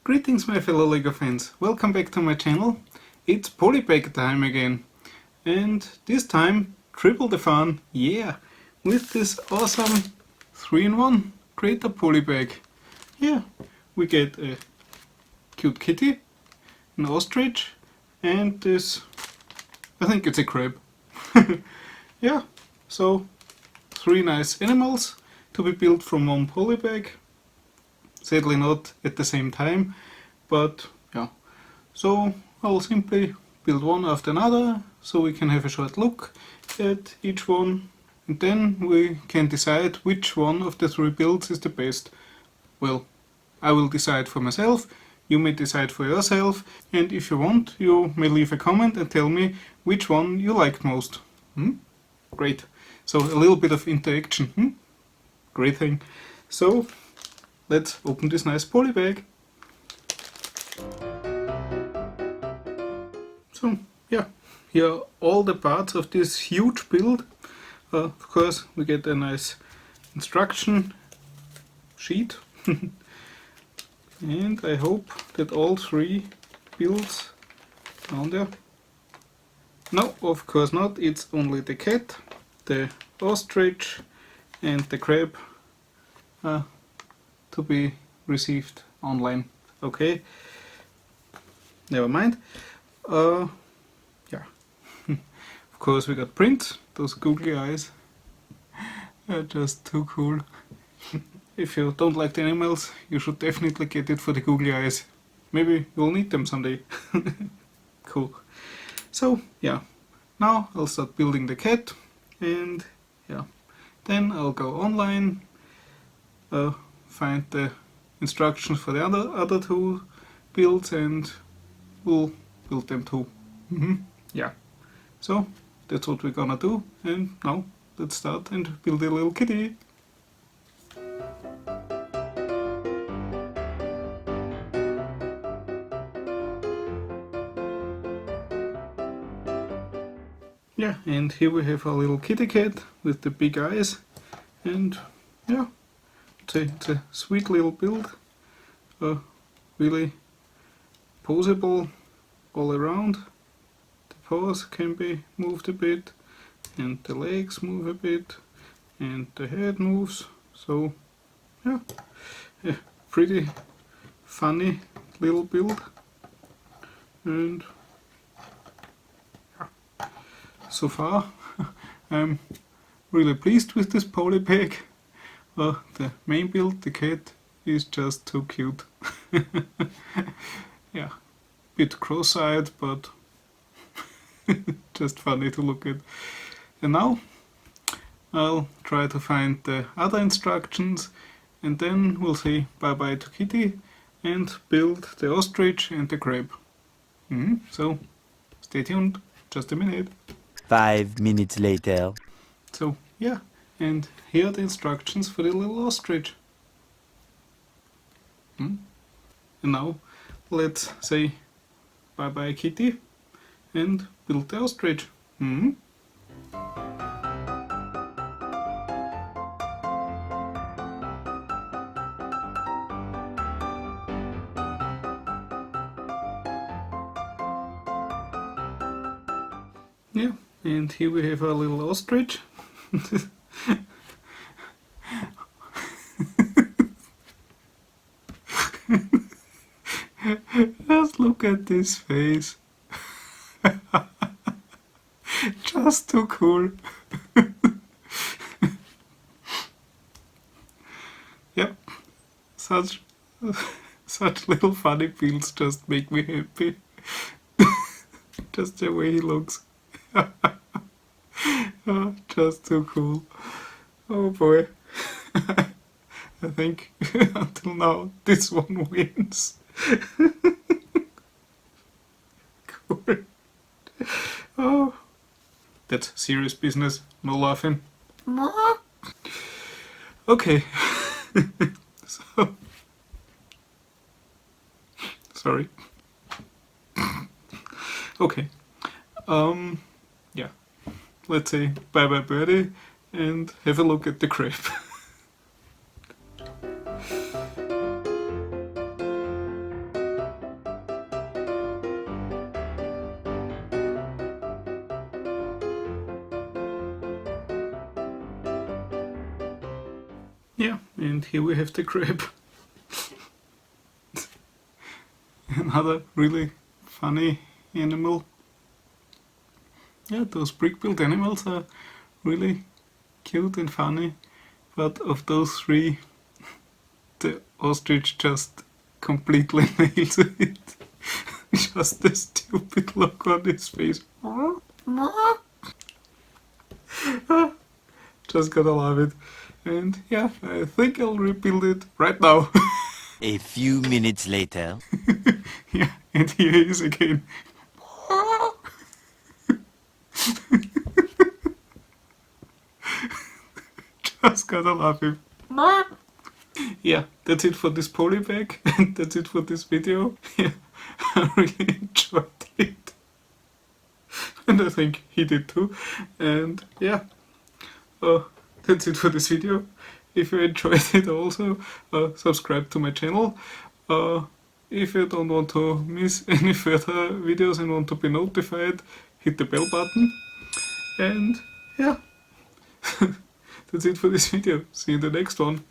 Greetings my fellow LEGO fans, welcome back to my channel. It's Polybag time again. And this time, triple the fun, yeah! With this awesome 3-in-1 Creator Polybag. Yeah, we get a cute kitty, an ostrich, and this, I think it's a crab. Yeah, so 3 nice animals to be built from one polybag. Sadly not at the same time, but yeah. So I'll simply build one after another, so we can have a short look at each one, and then we can decide which one of the 3 builds is the best. Well, I will decide for myself, you may decide for yourself, and if you want, you may leave a comment and tell me which one you liked most. Great. So a little bit of interaction. Great thing. So let's open this nice polybag. So yeah, here are all the parts of this huge build. Of course we get a nice instruction sheet. And I hope that all 3 builds are on there. No, of course not, it's only the cat, the ostrich and the crab to be received online. Okay, never mind. Yeah, of course we got prints. Those googly eyes are just too cool. If you don't like the animals, you should definitely get it for the googly eyes. Maybe you'll need them someday. Cool. So yeah, now I'll start building the cat, and yeah, then I'll go online, find the instructions for the other 2 builds, and we'll build them too. Yeah, so that's what we're gonna do, and now let's start and build a little kitty. Yeah, and here we have our little kitty cat with the big eyes, and yeah, it's a sweet little build, really poseable all around. The paws can be moved a bit, and the legs move a bit, and the head moves, so yeah, a pretty funny little build. And so far I'm really pleased with this polybag. The main build, the cat, is just too cute. Yeah, bit cross-eyed, but just funny to look at. And now I'll try to find the other instructions, and then we'll say bye bye to kitty and build the ostrich and the crab. So stay tuned, just a minute. 5 minutes later. So yeah, and here are the instructions for the little ostrich. And now let's say bye bye kitty and build the ostrich. Yeah, and here we have our little ostrich. Just look at this face. Just too cool. Yep, such little funny builds just make me happy. Just the way he looks. Oh, just too cool. Oh boy. I think until now this one wins. Cool. Oh, that's serious business, no laughing. Okay. So, sorry. Okay. Yeah. Let's say bye bye birdie and have a look at the crab. Yeah, and here we have the crab. Another really funny animal. Yeah, those brick-built animals are really cute and funny, but of those three, the ostrich just completely nails it. Just the stupid look on his face. Just gotta love it. And yeah, I think I'll rebuild it right now. A few minutes later. Yeah, and here he is again. Just gotta love him. Yeah, that's it for this polybag, and that's it for this video. Yeah, I really enjoyed it. And I think he did too. And yeah, that's it for this video. If you enjoyed it also, subscribe to my channel. If you don't want to miss any further videos and want to be notified, hit the bell button. And yeah, that's it for this video. See you in the next one.